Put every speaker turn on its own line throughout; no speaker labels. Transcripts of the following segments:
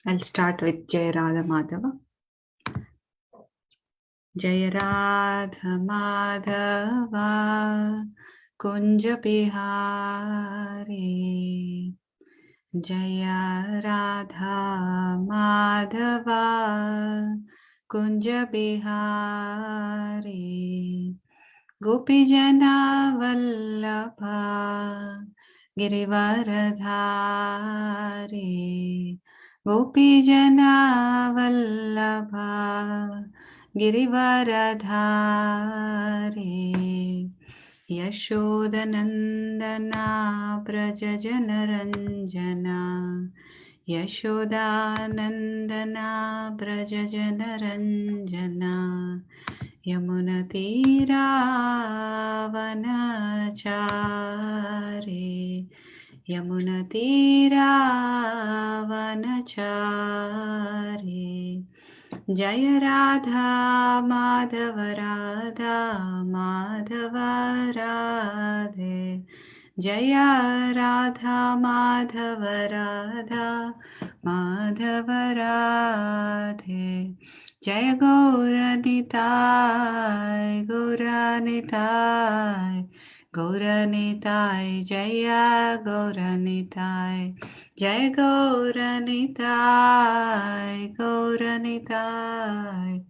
I'll start with Jai Radha Madhava. Jai Radha Madhava Kunja Bihari. Jaya Radha Madhava Kunja Bihari. Gopijana Vallabha Girivaradhari. Gopijana Vallabha Girivaradhari. Yashodanandana Brajajanaranjana. Yashodanandana Brajajanaranjana. Yamunatiravanachari. Yamunatiravanachari. Jaya Radha Madhava Radha Madhava Radhe. Jaya Radha Madhava Radha Madhava Radhe. Jaya Gauranitai Gauranitai Gauranitai Jaya Gauranitai Jai Gauranitai, Gauranitai,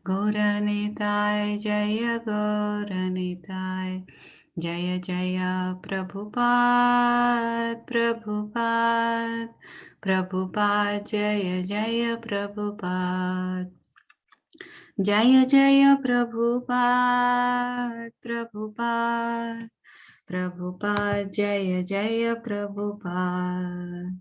Gauranitai, Jaya Gauranitai, Jaya Jaya Prabhupada, Prabhupada, Prabhupada, Jaya Jaya Prabhupada. Jaya Jaya Prabhupada, Prabhupada, Prabhupada, Jaya Jaya Prabhupada.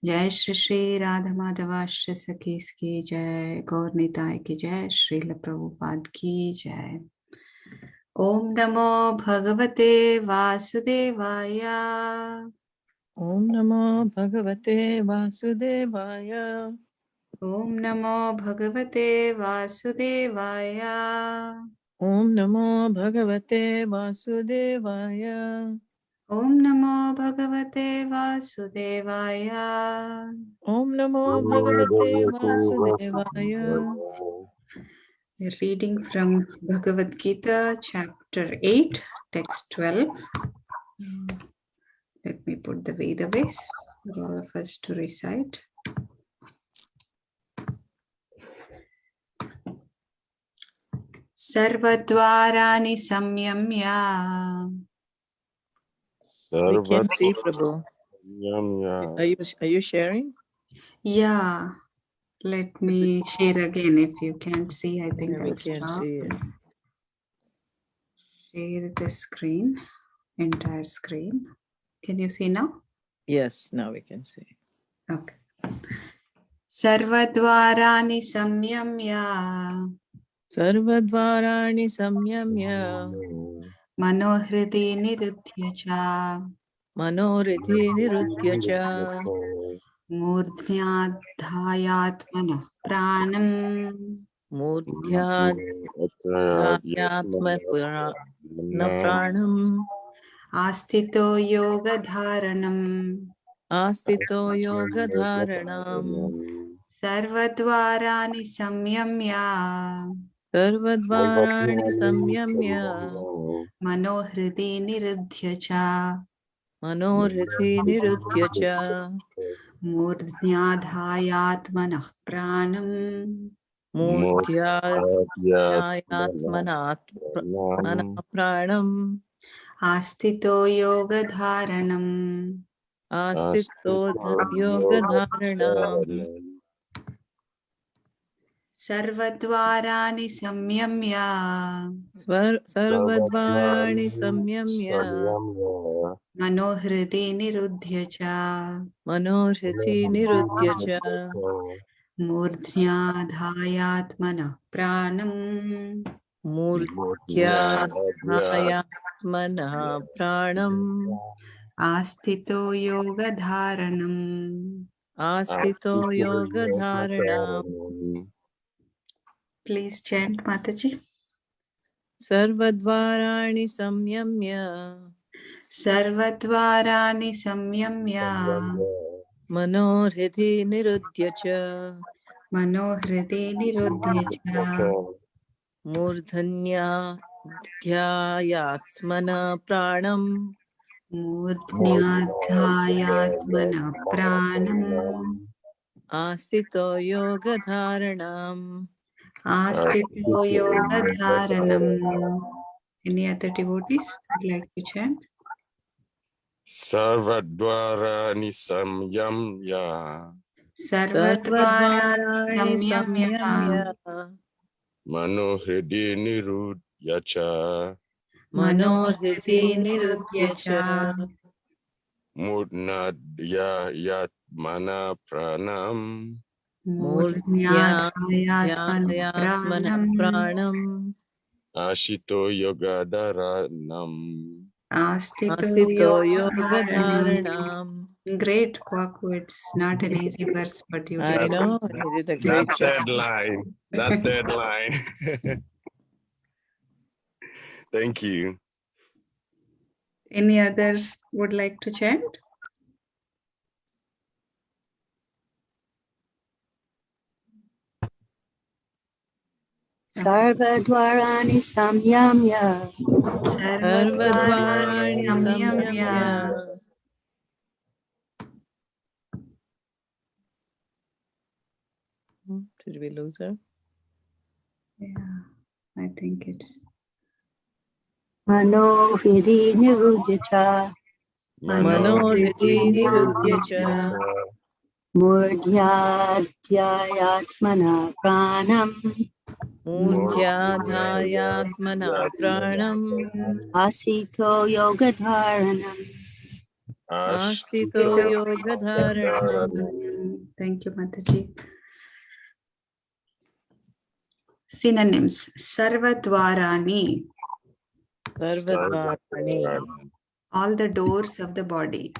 जय श्री श्री राधा माधव श्री सखीस की जय, गौर निताय की जय, श्रील प्रभुपाद की जय। ओम नमो भगवते वासुदेवाय।
ओम नमो भगवते वासुदेवाय।
ओम नमो भगवते वासुदेवाय।
ओम नमो भगवते वासुदेवाय।
ओम नमो भगवते वासुदेवाय।
ओम नमो भगवते वासुदेवाय।
We're reading from Bhagavad Gita, chapter 8, text 12. Let me put the Veda base for all of us to recite. Sarvadvarani samyamya.
We can see, Prabhu. Are you sharing?
Yeah. Let me share again. If you can't see, I think
we
I'll
can't
stop.
see it.
Share the screen, entire screen. Can you see now?
Yes, now we can see.
Okay. Sarvadvarani samyamya.
Sarvadvarani samyamya.
Manohridi nirudhya cha.
Manoridhi nirudhya cha.
Murdhyadhyayatmana pranam.
Murdhyadhyayatma pranam.
Astito yoga dharanam.
Astito yoga dharanam.
Sarvadvarani samyamya.
Sarvadvarani samyamya.
Manohridi nirudhya cha.
Manohridi nirudhya cha.
Murdhyadhyayatmana pranam.
Murdhyadhyayatmana pranam.
Astito yoga dharanam.
Astito yoga dharanam.
Sarvadvarani samyamya.
Sarvadvarani samyamya.
Manohridi nirudhya cha.
Manohridi nirudhya cha.
Murdhyadhyayatmana pranam.
Murdhyadhyayatmana pranam.
Astito yoga dharanam.
Astito yoga dharanam.
Please chant, Mataji.
Sarvadvarani samyamya.
Sarvadvarani samyamya.
मनोहृदि निरुध्य च
मनोहृदि निरुध्य च
मूर्धन्या ध्यायात्मना प्राणम्
मूर्ध्याधायात्मनः प्राणम्
आस्थितो योगधारणाम्
आस्थितो योगधारणम्. Any other devotees would like to chant?
Sarvadvarani samyamya
Sarvadvarani
सर्वद्वाराणि
samyamya
संयम्य
manohridi nirudyacha
मनोहृदि
मनोहृदि
निरुध्य
निरुध्य
च
च
mudnadya yatmana pranam
मूर्ध्या
मूर्ध्याधायात्मनः
ध्यायात्मनः
प्राणम्
प्राणम्
ashito yogadharanam.
आस्थितो
आस्थितो
योगधारणम्.
योगधारणाम्.
Great, Kwaku. It's not an easy verse, but you did
I know, he did a great
That
job.
third line. That third line. Thank you.
Any others would like to chant?
Sarvadvarani samyamya
Sarvadvarani
सर्वद्वाराणि
samyamya.
संयम्य. Did we lose her?
Yeah, I think it's
manohiri nirudya cha
मनोहृदि निरुध्य च
murdhyadhyayatmana pranam
मूर्ध्याधायात्मना प्राणम्
asito yogadharanam.
आस्थितो योगधारणम्.
Thank you, Mataji. Synonyms. Sarvadvarani.
सर्वद्वाराणि.
All the doors of the body.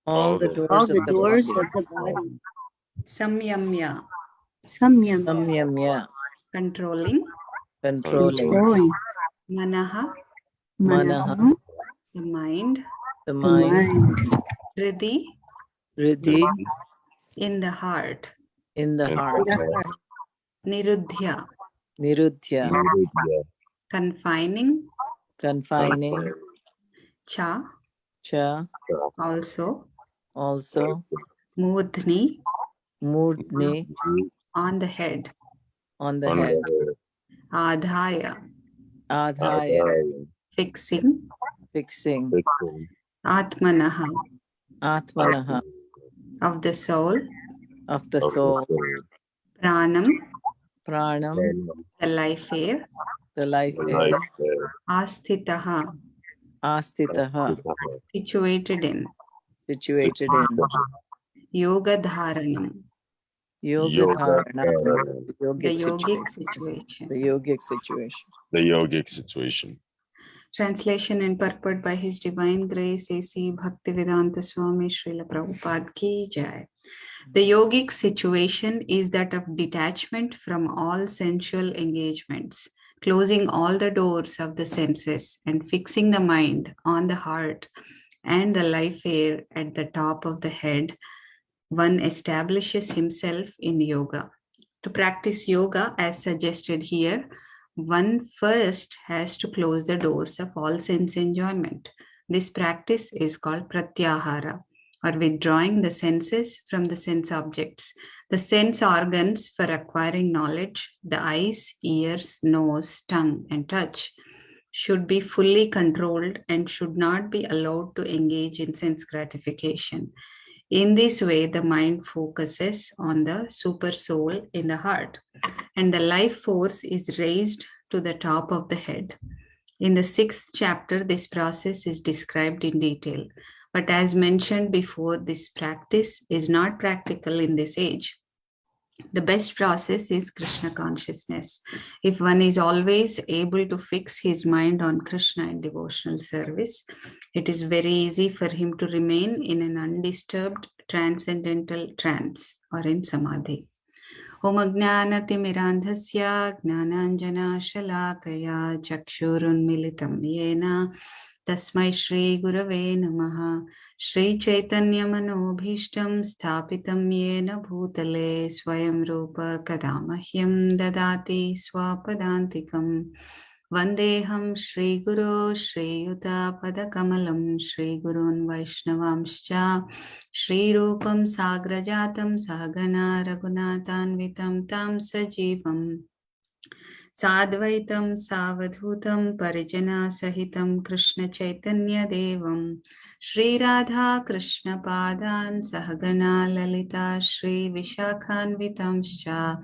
All the
All
doors
the
of the
doors
body.
of the body.
Samyamya.
Samyam,
संयम्य.
Controlling.
Controlling.
controlling.
Manaha.
Manaha.
The mind.
The
The
mind.
mind.
Hrithi.
Hrithi.
In the heart.
In the heart.
The heart.
Nirudhya.
Nirudhya.
Confining.
Confining.
Cha.
Cha.
Also. Murdhni.
Murdhni.
On the head.
On the head.
Adhaya.
Adhaya.
Fixing.
Fixing.
Atmanaha.
Atmanaha.
Of the soul.
Of the soul.
Pranam.
Pranam.
The life air.
The life air.
Asthitaha.
Astitaha.
Situated in.
Situated in.
Yoga dharanam.
Yogadharana.
The yogic situation.
The yogic situation.
The yogic situation.
Translation and purport by His Divine Grace A.C. Bhaktivedanta Swami Srila Prabhupada Ki Jai. The yogic situation is that of detachment from all sensual engagements, closing all the doors of the senses and fixing the mind on the heart and the life air at the top of the head. One establishes himself in yoga. To practice yoga as suggested here, one first has to close the doors of all sense enjoyment. This practice is called Pratyahara, or withdrawing the senses from the sense objects. The sense organs for acquiring knowledge, the eyes, ears, nose, tongue, and touch, should be fully controlled and should not be allowed to engage in sense gratification. In this way, the mind focuses on the super soul in the heart, and the life force is raised to the top of the head. In the 6th chapter, this process is described in detail. But as mentioned before, this practice is not practical in this age. The best process is Krishna consciousness. If one is always able to fix his mind on Krishna in devotional service, it is very easy for him to remain in an undisturbed transcendental trance or in samadhi. Om Ajnanatimirandhasya Gnananjana Shalakaya Chakshurunmilitam Yena Tasmai Shri Gurave Namaha. Shri Chaitanya Manobhishtam Sthapitam Yena Bhutale Swayam Rupa Kadamahyam Dadati Swapadantikam. Vandeham Shri Guru Shri Yuta Padakamalam Shri Gurun Vaishnavamscha Shri Rupam Sagrajatam Sahagana Raghunathanvitam Tam Sajivam Sadvaitam Savadhutam Parijana Sahitam Krishna Chaitanya Devam Shri Radha Krishna Padan Sahagana Lalita Shri Vishakhanvitamscha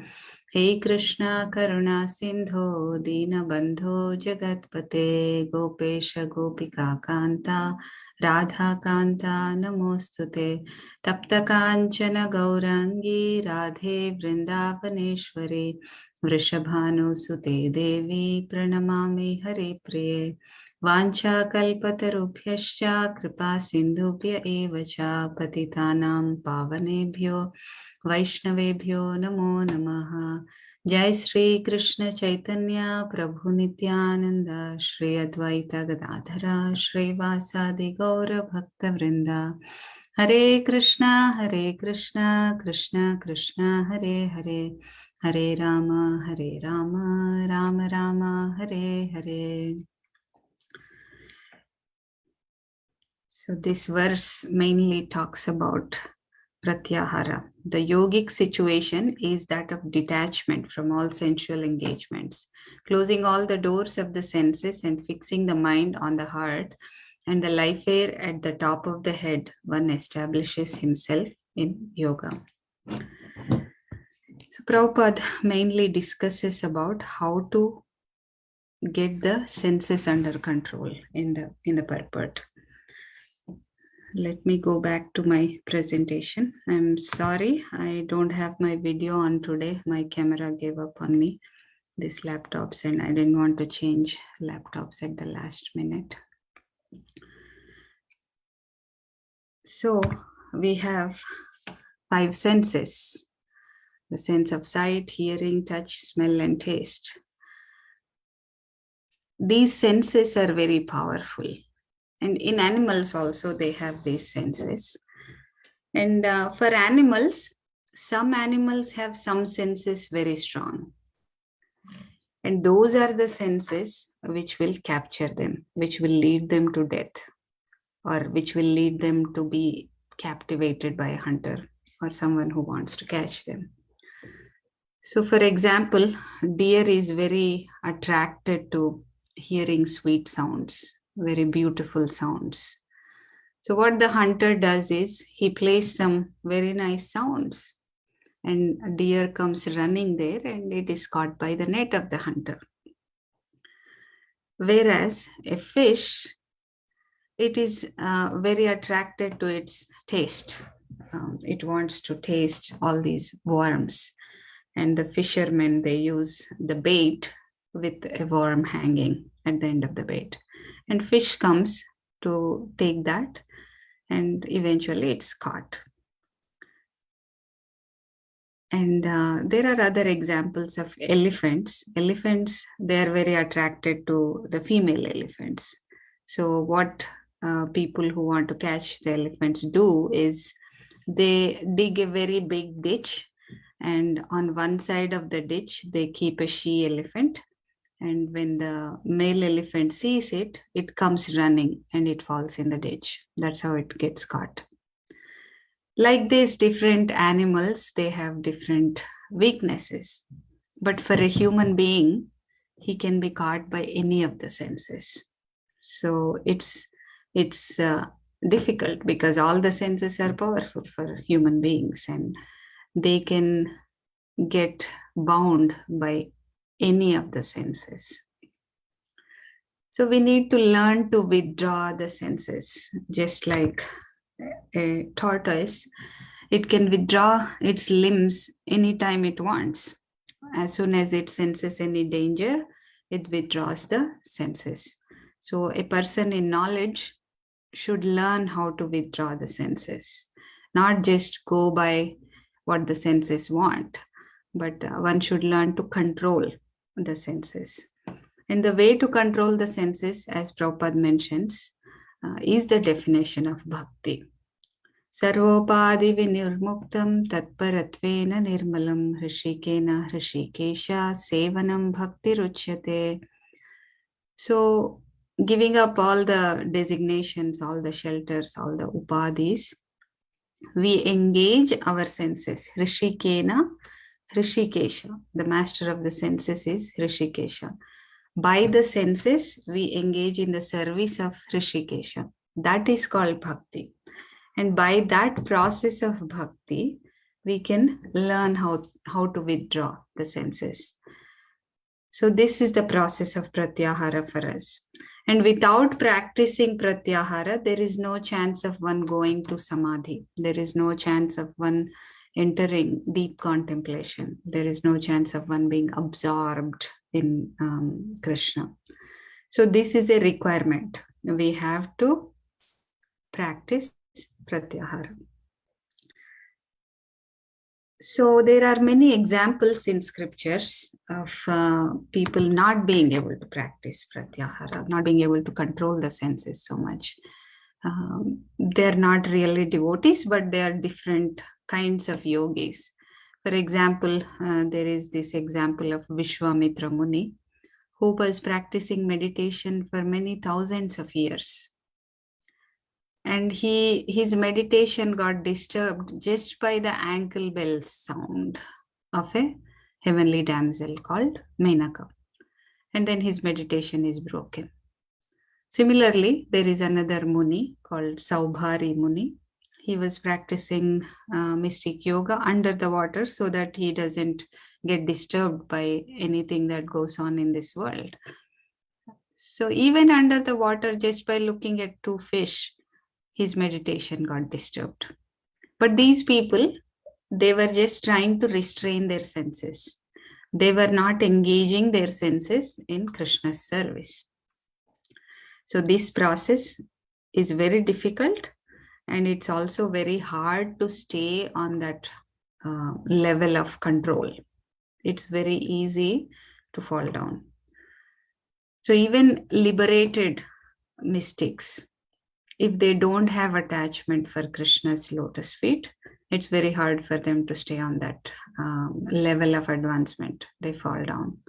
He Krishna Karuna Sindho Dina Bandho Jagatpate Gopesha Gopika Kanta Radha Kanta Namostute Tapta Kanchana Gaurangi Radhe Vrindavaneshwari Vrishabhanusute Devi Pranamami Hare Priye Vancha Kalpatarubhyascha Kripa Sindhubhya Evacha Patitanam Pavanebhyo Vaishnavebhyo Namo Namaha. Jai Shri Krishna Chaitanya Prabhu Nityananda Shri Advaita Gadadhara Shri Vasadi Gaura Bhakta Vrinda. Hare Krishna Krishna Krishna Hare Hare Hare Rama Rama Rama Hare Hare. So this verse mainly talks about Pratyahara. The yogic situation is that of detachment from all sensual engagements, closing all the doors of the senses and fixing the mind on the heart and the life air at the top of the head. One establishes himself in yoga. So Prabhupada mainly discusses about how to get the senses under control in the purport. Let me go back to my presentation. I'm sorry, I don't have my video on today. My camera gave up on me, these laptops, and I didn't want to change laptops at the last minute. So we have 5 senses: the sense of sight, hearing, touch, smell, and taste. These senses are very powerful. And in animals also, they have these senses. And for animals, some animals have some senses very strong. And those are the senses which will capture them, which will lead them to death, or which will lead them to be captivated by a hunter or someone who wants to catch them. So for example, deer is very attracted to hearing sweet sounds, very beautiful sounds. So what the hunter does is he plays some very nice sounds, and a deer comes running there and it is caught by the net of the hunter. Whereas a fish, it is very attracted to its taste. It wants to taste all these worms, and the fishermen, they use the bait with a worm hanging at the end of the bait, and fish comes to take that, and eventually it's caught. And there are other examples of elephants. Elephants, they are very attracted to the female elephants. So what people who want to catch the elephants do is they dig a very big ditch, and on one side of the ditch they keep a she elephant, and when the male elephant sees it, it comes running and it falls in the ditch. That's how it gets caught. Like these different animals, they have different weaknesses. But for a human being, he can be caught by any of the senses. So it's difficult because all the senses are powerful for human beings, and they can get bound by any of the senses. So we need to learn to withdraw the senses, just like a tortoise. It can withdraw its limbs anytime it wants. As soon as it senses any danger, it withdraws the senses. So a person in knowledge should learn how to withdraw the senses, not just go by what the senses want, but one should learn to control the senses. And the way to control the senses, as Prabhupada mentions, is the definition of bhakti. Sarvopadi vinirmuktam tatparatvena nirmalam hrishikena hrishikesha sevanam bhakti ruchyate. So, giving up all the designations, all the shelters, all the upadis, we engage our senses. Hrishikena hrishikesha. The master of the senses is Hrishikesha. By the senses, we engage in the service of Hrishikesha. That is called bhakti. And by that process of bhakti, we can learn how to withdraw the senses. So this is the process of Pratyahara for us. And without practicing Pratyahara, there is no chance of one going to Samadhi. There is no chance of one entering deep contemplation. There is no chance of one being absorbed in Krishna. So this is a requirement. We have to practice Pratyahara. So there are many examples in scriptures of people not being able to practice Pratyahara, not being able to control the senses so much. They're not really devotees, but they are different kinds of yogis. For example, there is this example of Vishwamitra Muni, who was practicing meditation for many thousands of years. And his meditation got disturbed just by the ankle bell sound of a heavenly damsel called Menaka. And then his meditation is broken. Similarly, there is another Muni called Saubhari Muni. He was practicing mystic yoga under the water so that he doesn't get disturbed by anything that goes on in this world. So even under the water, just by looking at two fish, his meditation got disturbed. But these people, they were just trying to restrain their senses. They were not engaging their senses in Krishna's service. So this process is very difficult, and it's also very hard to stay on that level of control. It's very easy to fall down. So even liberated mystics, if they don't have attachment for Krishna's lotus feet, it's very hard for them to stay on that level of advancement. They fall down.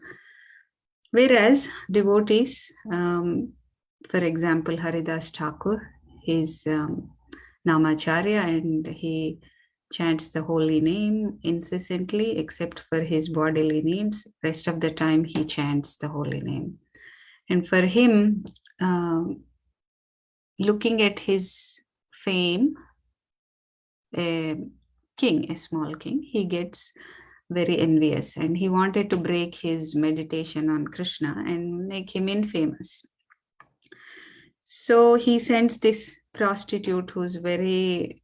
Whereas devotees, for example, Haridas Thakur, he's Namacharya, and he chants the holy name incessantly, except for his bodily needs. Rest of the time, he chants the holy name. And for him, looking at his fame, a small king, he gets very envious, and he wanted to break his meditation on Krishna and make him infamous. So he sends this prostitute who's very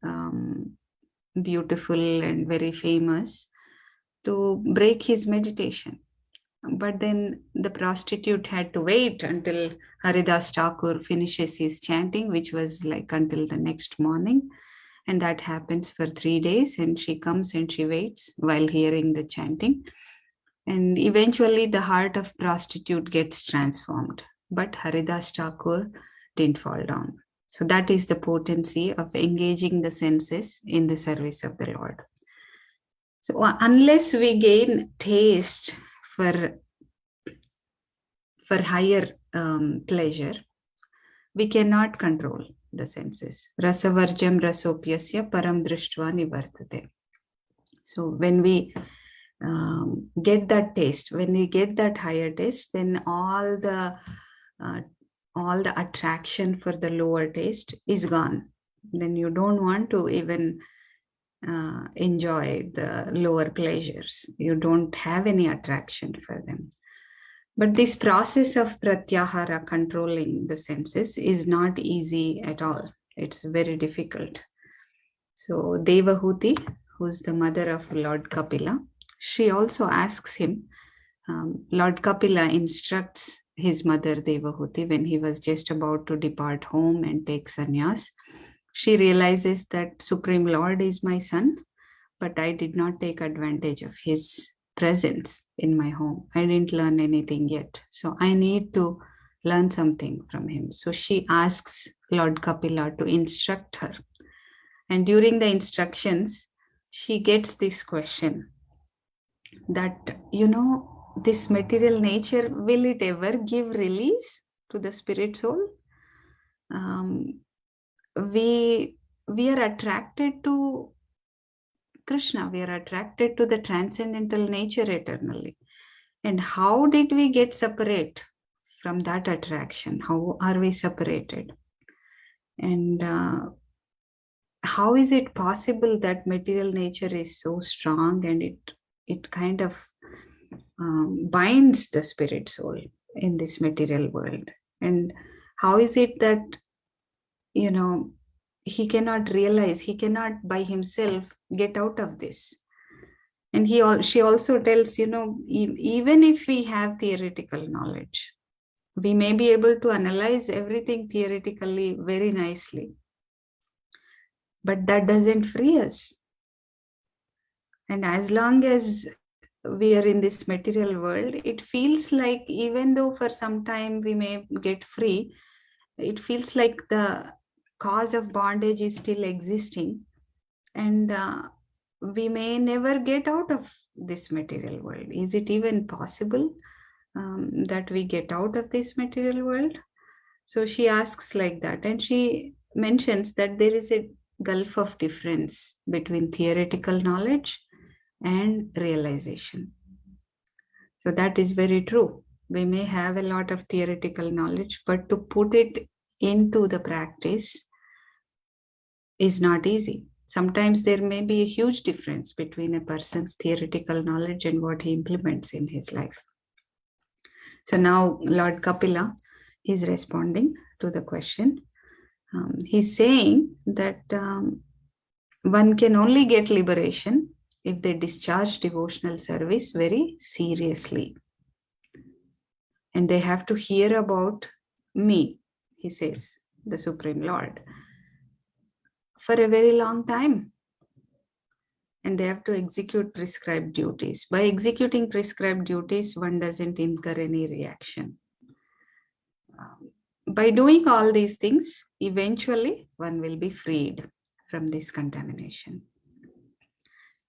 beautiful and very famous to break his meditation. But then the prostitute had to wait until Haridas Thakur finishes his chanting, which was like until the next morning. And that happens for 3 days. And she comes and she waits while hearing the chanting. And eventually the heart of prostitute gets transformed. But Haridas Thakur didn't fall down. So that is the potency of engaging the senses in the service of the Lord. So unless we gain taste for higher pleasure, we cannot control the senses. Rasavarjam rasopyasya param drishtva nivartate. So when we get that taste, when we get that higher taste, then all the attraction for the lower taste is gone. Then you don't want to even enjoy the lower pleasures. You don't have any attraction for them. But this process of pratyahara, controlling the senses, is not easy at all. It's very difficult. So Devahuti, who's the mother of Lord Kapila, she also asks him, Lord Kapila instructs his mother Devahuti when he was just about to depart home and take sannyas. She realizes that Supreme Lord is my son, but I did not take advantage of his presence in my home. I didn't learn anything yet. So I need to learn something from him. So she asks Lord Kapila to instruct her. And during the instructions, she gets this question that, this material nature, will it ever give release to the spirit soul? We are attracted to Krishna, we are attracted to the transcendental nature eternally. And how did we get separate from that attraction? How are we separated? And how is it possible that material nature is so strong and it kind of binds the spirit soul in this material world? And how is it that, he cannot realize, he cannot by himself get out of this? And she also tells, even if we have theoretical knowledge, we may be able to analyze everything theoretically very nicely, but that doesn't free us. And as long as we are in this material world, it feels like, even though for some time we may get free, it feels like the cause of bondage is still existing, and we may never get out of this material world. Is it even possible that we get out of this material world? So she asks like that, and she mentions that there is a gulf of difference between theoretical knowledge and realization. So that is very true. We may have a lot of theoretical knowledge, but to put it into the practice is not easy. Sometimes there may be a huge difference between a person's theoretical knowledge and what he implements in his life. So now Lord Kapila is responding to the question. He's saying that one can only get liberation if they discharge devotional service very seriously. And they have to hear about me, he says, the Supreme Lord, for a very long time. And they have to execute prescribed duties. By executing prescribed duties, one doesn't incur any reaction. By doing all these things, eventually one will be freed from this contamination.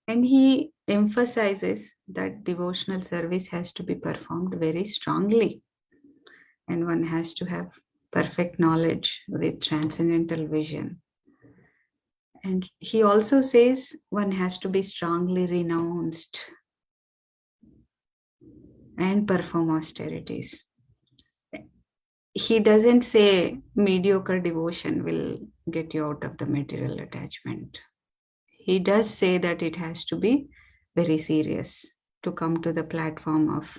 And he emphasizes that devotional service has to be performed very strongly. And one has to have perfect knowledge with transcendental vision. And he also says one has to be strongly renounced and perform austerities. He doesn't say mediocre devotion will get you out of the material attachment. He does say that it has to be very serious to come to the platform of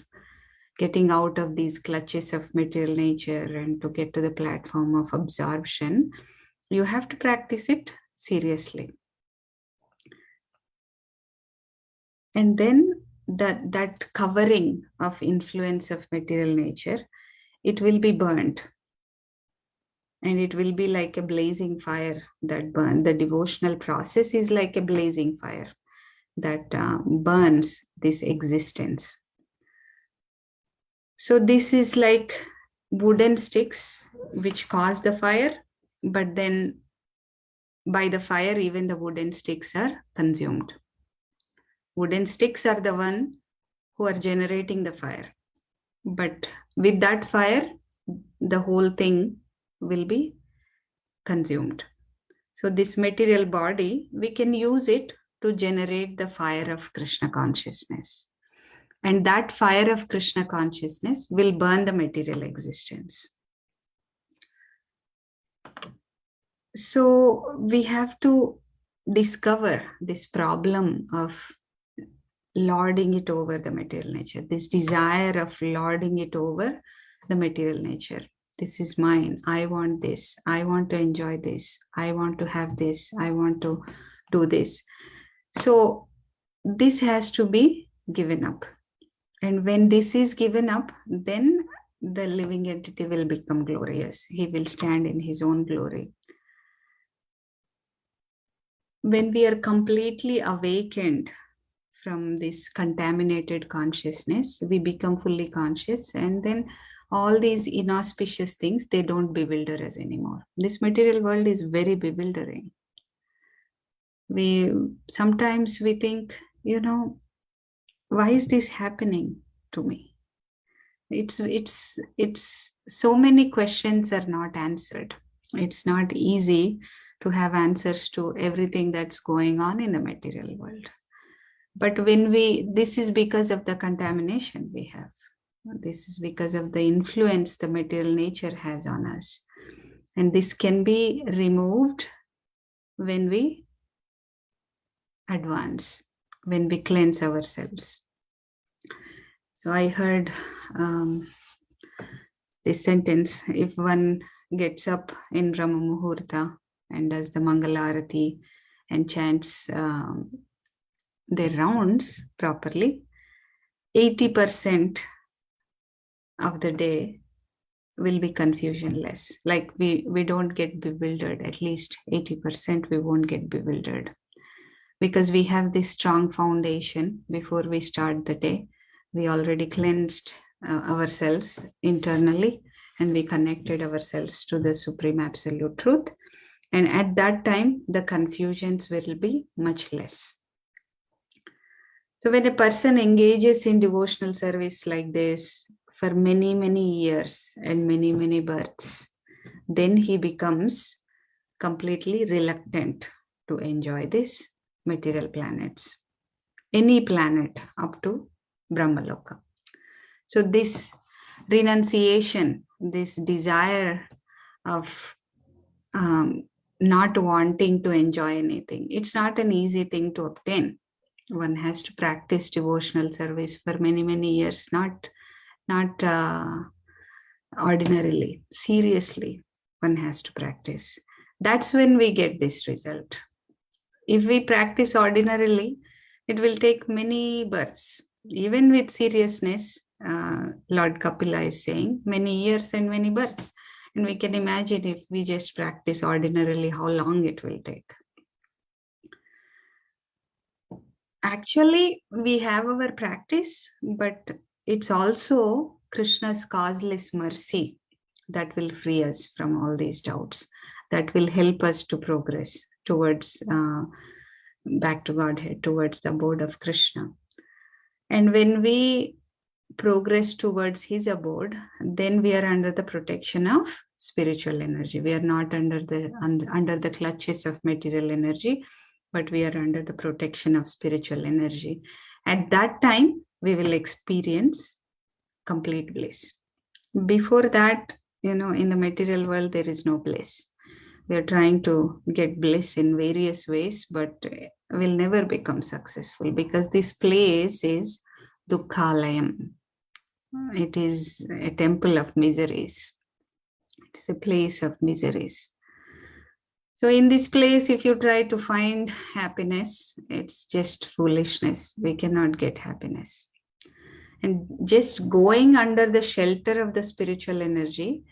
getting out of these clutches of material nature and to get to the platform of absorption. You have to practice it seriously. And then that covering of influence of material nature, it will be burnt. And it will be like a blazing fire that burns. The devotional process is like a blazing fire that burns this existence. So this is like wooden sticks which cause the fire, but then by the fire, even the wooden sticks are consumed. Wooden sticks are the one who are generating the fire. But with that fire, the whole thing will be consumed. So this material body, we can use it to generate the fire of Krishna consciousness. And that fire of Krishna consciousness will burn the material existence. So we have to discover this problem of lording it over the material nature, this desire of lording it over the material nature. This is mine. I want this. I want to enjoy this. I want to have this. I want to do this. So this has to be given up. And when this is given up, then the living entity will become glorious. He will stand in his own glory. When we are completely awakened from this contaminated consciousness, we become fully conscious, and then all these inauspicious things, they don't bewilder us anymore. This material world is very bewildering. Sometimes we think, why is this happening to me? It's so many questions are not answered. It's not easy to have answers to everything that's going on in the material world. But this is because of the contamination we have. This is because of the influence the material nature has on us. And this can be removed when we advance, when we cleanse ourselves. So I heard this sentence: if one gets up in Brahma Muhurta and does the Mangalarati and chants their rounds properly, 80% of the day will be confusionless. Like we don't get bewildered. At least 80% we won't get bewildered, because we have this strong foundation before we start the day. We already cleansed ourselves internally, and we connected ourselves to the Supreme Absolute Truth. And at that time, the confusions will be much less. So when a person engages in devotional service like this for many, many years and many, many births, then he becomes completely reluctant to enjoy these material planets, any planet up to Brahmaloka. So this renunciation, this desire of not wanting to enjoy anything, it's not an easy thing to obtain. One has to practice devotional service for many, many years, not ordinarily, seriously. One has to practice. That's when we get this result. If we practice ordinarily, it will take many births. Even with seriousness, Lord Kapila is saying, many years and many births. And we can imagine if we just practice ordinarily, how long it will take. Actually, we have our practice, but it's also Krishna's causeless mercy that will free us from all these doubts, that will help us to progress towards back to Godhead, towards the abode of Krishna. And when we progress towards his abode, then we are under the protection of spiritual energy. We are not under the clutches of material energy, but we are under the protection of spiritual energy. At that time, we will experience complete bliss. Before that, in the material world, there is no bliss. We are trying to get bliss in various ways, but will never become successful, because this place is Dukkhalayam. It is a temple of miseries. It is a place of miseries. So in this place, if you try to find happiness, it's just foolishness. We cannot get happiness. And just going under the shelter of the spiritual energy,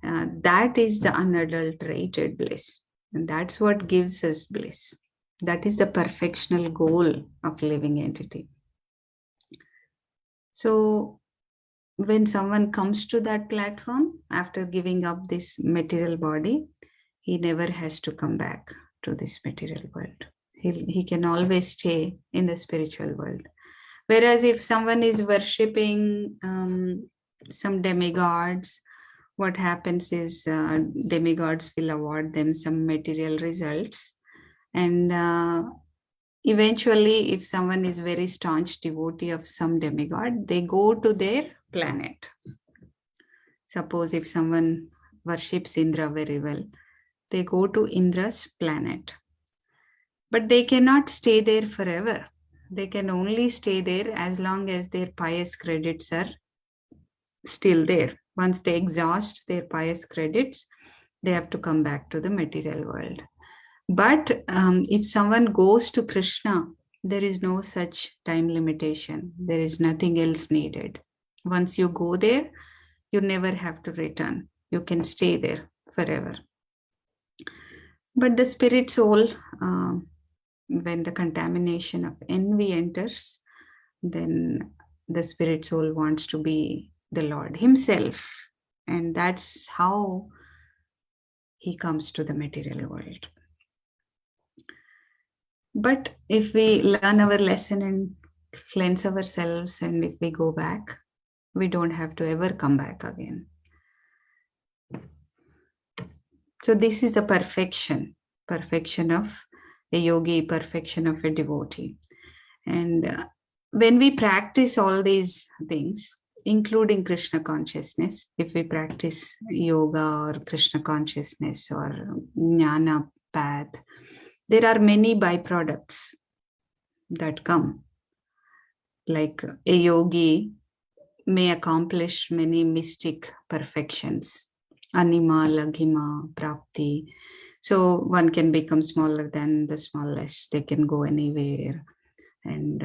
that is the unadulterated bliss. And that's what gives us bliss. That is the perfectional goal of living entity. So when someone comes to that platform after giving up this material body, he never has to come back to this material world. He can always stay in the spiritual world. Whereas if someone is worshipping some demigods, what happens is demigods will award them some material results. And eventually, if someone is very staunch devotee of some demigod, they go to their planet. Suppose if someone worships Indra very well, they go to Indra's planet. But they cannot stay there forever. They can only stay there as long as their pious credits are still there. Once they exhaust their pious credits, they have to come back to the material world. But if someone goes to Krishna, there is no such time limitation. There is nothing else needed. Once you go there, you never have to return. You can stay there forever. But the spirit soul when the contamination of envy enters, then the spirit soul wants to be the Lord himself. And that's how he comes to the material world. But if we learn our lesson and cleanse ourselves, and if we go back, we don't have to ever come back again. So this is the perfection of a yogi, perfection of a devotee. And when we practice all these things, including Krishna consciousness, if we practice yoga or Krishna consciousness or jnana path, there are many byproducts that come. Like a yogi may accomplish many mystic perfections, anima, laghima, prapti. So one can become smaller than the smallest. They can go anywhere, and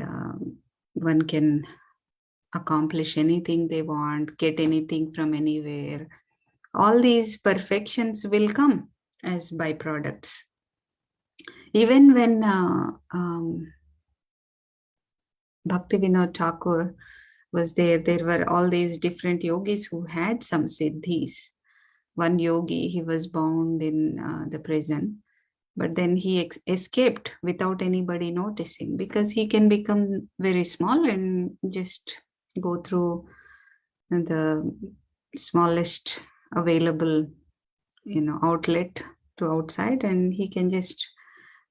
one can accomplish anything they want, get anything from anywhere. All these perfections will come as byproducts. Even when Bhaktivinoda Thakur was there were all these different yogis who had some siddhis. One yogi, he was bound in the prison, but then he escaped without anybody noticing, because he can become very small and just go through the smallest available, outlet to outside, and he can just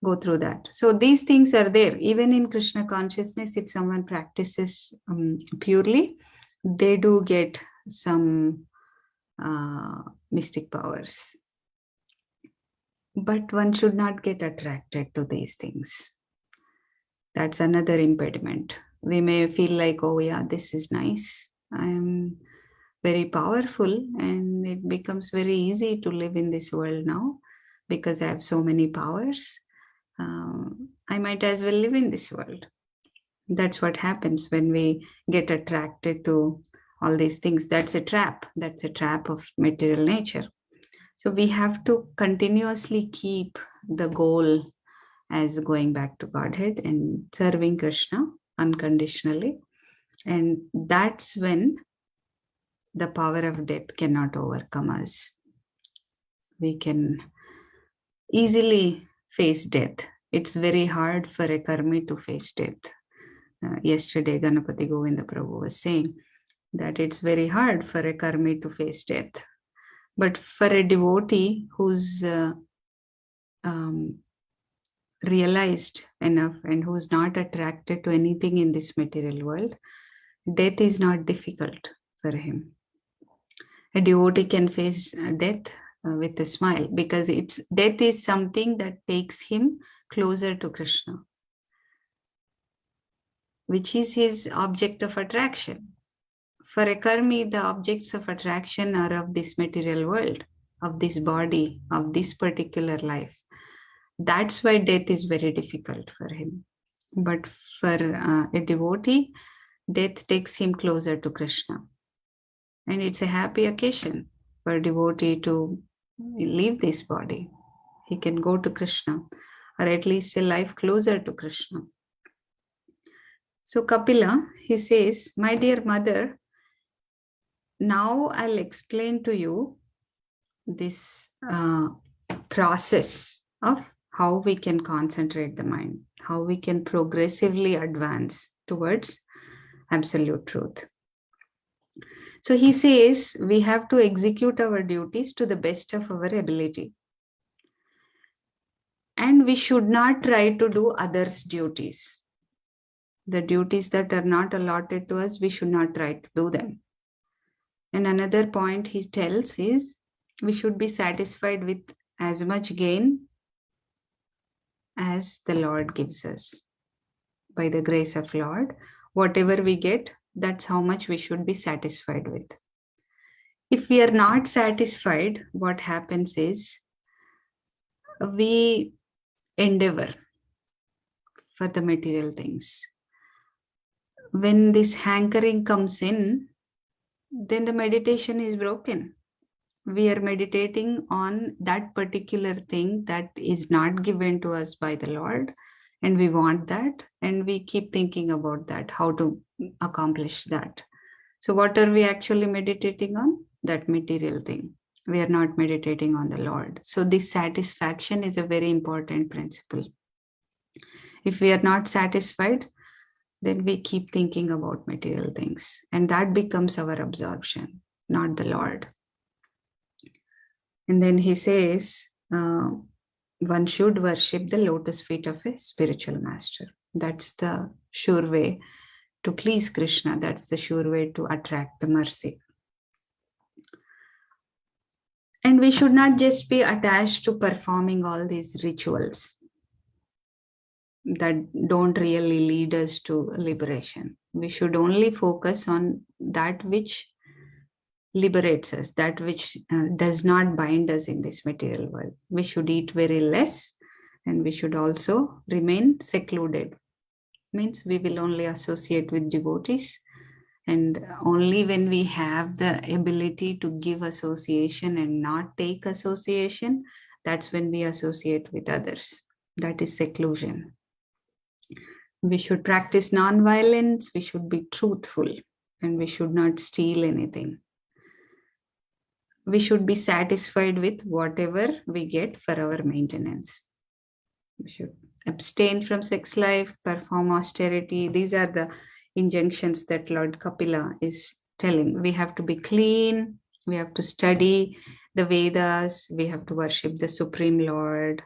go through that. So these things are there. Even in Krishna consciousness, if someone practices purely, they do get some mystic powers. But one should not get attracted to these things. That's another impediment. We may feel like, oh yeah, this is nice. I am very powerful, and it becomes very easy to live in this world now because I have so many powers. I might as well live in this world. That's what happens when we get attracted to all these things. That's a trap. That's a trap of material nature. So we have to continuously keep the goal as going back to Godhead and serving Krishna unconditionally. And that's when the power of death cannot overcome us. We can easily face death. It's very hard for a karmi to face death. Yesterday, Ganapati Govinda Prabhu was saying that it's very hard for a karmi to face death. But for a devotee who's realized enough and who's not attracted to anything in this material world, death is not difficult for him. A devotee can face death with a smile, because death is something that takes him closer to Krishna, which is his object of attraction. For a karmi, the objects of attraction are of this material world, of this body, of this particular life. That's why death is very difficult for him. But for a devotee, death takes him closer to Krishna. And it's a happy occasion for a devotee to leave this body. He can go to Krishna, or at least a life closer to Krishna. So Kapila, he says, my dear mother, now I'll explain to you this process of how we can concentrate the mind, how we can progressively advance towards absolute truth. So he says we have to execute our duties to the best of our ability. And we should not try to do others' duties. The duties that are not allotted to us, we should not try to do them. And another point he tells is we should be satisfied with as much gain as the Lord gives us. By the grace of Lord, whatever we get, that's how much we should be satisfied with. If we are not satisfied, what happens is we endeavor for the material things. When this hankering comes in, then the meditation is broken. We are meditating on that particular thing that is not given to us by the Lord, and we want that, and we keep thinking about that, how to accomplish that. So what are we actually meditating on? That material thing. We are not meditating on the Lord. So this satisfaction is a very important principle. If we are not satisfied, then we keep thinking about material things, and that becomes our absorption, not the Lord. And then he says, one should worship the lotus feet of a spiritual master. That's the sure way to please Krishna. That's the sure way to attract the mercy. And we should not just be attached to performing all these rituals that don't really lead us to liberation. We should only focus on that which liberates us, that which does not bind us in this material world. We should eat very less, and we should also remain secluded. Means we will only associate with devotees, and only when we have the ability to give association and not take association, that's when we associate with others. That is seclusion. We should practice non-violence, we should be truthful, and we should not steal anything. We should be satisfied with whatever we get for our maintenance. We should abstain from sex life, perform austerity. These are the injunctions that Lord Kapila is telling. We have to be clean, we have to study the Vedas, we have to worship the Supreme Lord.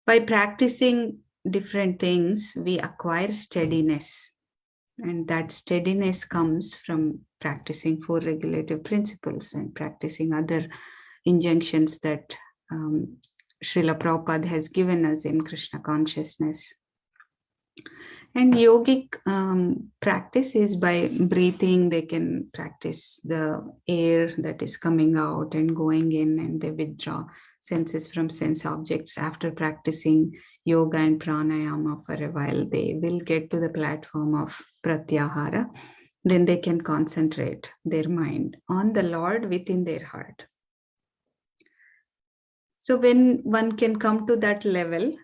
By practicing different things, we acquire steadiness. And that steadiness comes from practicing 4 regulative principles and practicing other injunctions that Srila Prabhupada has given us in Krishna consciousness. And yogic practice is by breathing. They can practice the air that is coming out and going in, and they withdraw senses from sense objects. After practicing yoga and pranayama for a while, they will get to the platform of Pratyahara. Then they can concentrate their mind on the Lord within their heart. So when one can come to that level,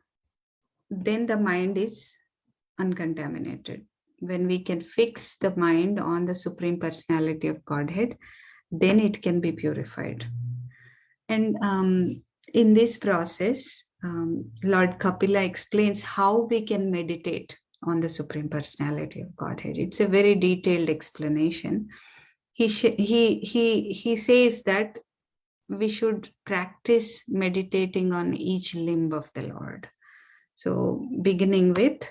then the mind is uncontaminated. When we can fix the mind on the Supreme Personality of Godhead, then it can be purified. And in this process, Lord Kapila explains how we can meditate on the Supreme Personality of Godhead. It's a very detailed explanation. He says that we should practice meditating on each limb of the Lord. So beginning with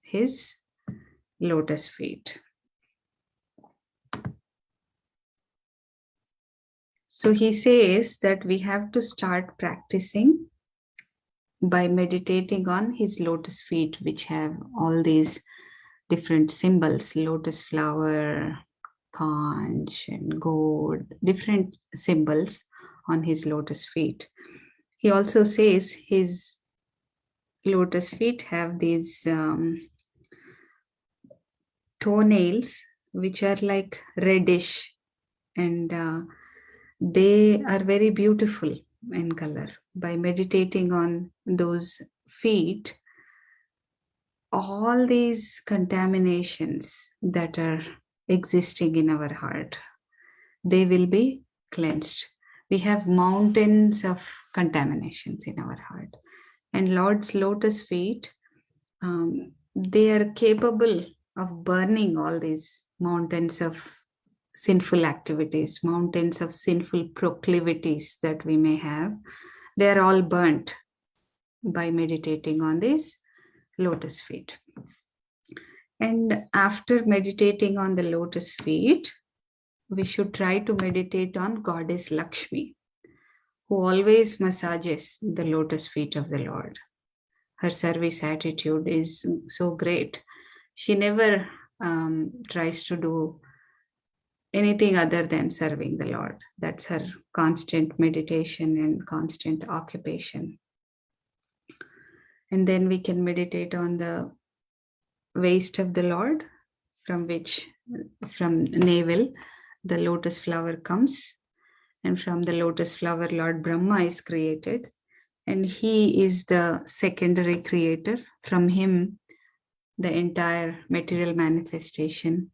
his lotus feet. So he says that we have to start practicing by meditating on his lotus feet, which have all these different symbols, lotus flower, conch, and gold, different symbols on his lotus feet. He also says his lotus feet have these toenails, which are like reddish, and they are very beautiful in color. By meditating on those feet, all these contaminations that are existing in our heart, they will be cleansed. We have mountains of contaminations in our heart, and Lord's lotus feet, they are capable of burning all these mountains of sinful activities, mountains of sinful proclivities that we may have. They are all burnt by meditating on these lotus feet. And after meditating on the lotus feet, we should try to meditate on Goddess Lakshmi, who always massages the lotus feet of the Lord. Her service attitude is so great. She never tries to do anything other than serving the Lord. That's her constant meditation and constant occupation. And then we can meditate on the waist of the Lord, from navel, the lotus flower comes. And from the lotus flower, Lord Brahma is created. and he is the secondary creator. From him, the entire material manifestation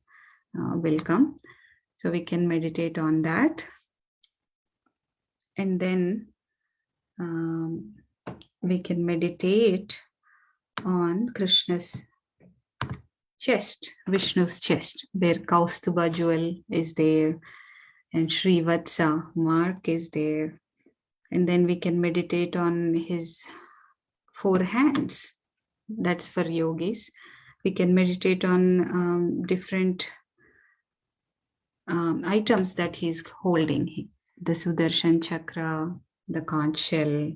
will come. So we can meditate on that. And then we can meditate on Krishna's chest, Vishnu's chest, where Kaustuba jewel is there and Srivatsa mark is there. And then we can meditate on his 4 hands. That's for yogis. We can meditate on different items that he's holding. The Sudarshan chakra, the conch shell,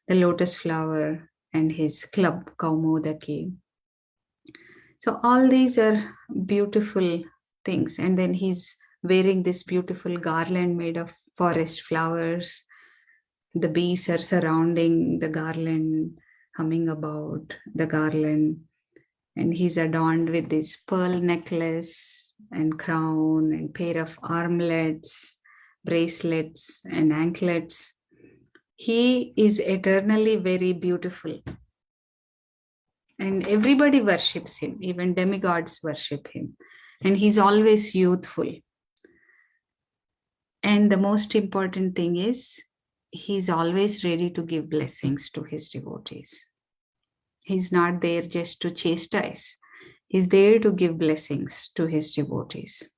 the lotus flower, and his club, Kaumodaki. So all these are beautiful things. And then he's wearing this beautiful garland made of forest flowers. The bees are surrounding the garland, humming about the garland. And he's adorned with this pearl necklace and crown and pair of armlets, bracelets and anklets. He is eternally very beautiful. And everybody worships him, even demigods worship him. And he's always youthful. And the most important thing is, he's always ready to give blessings to his devotees. He's not there just to chastise. He's there to give blessings to his devotees.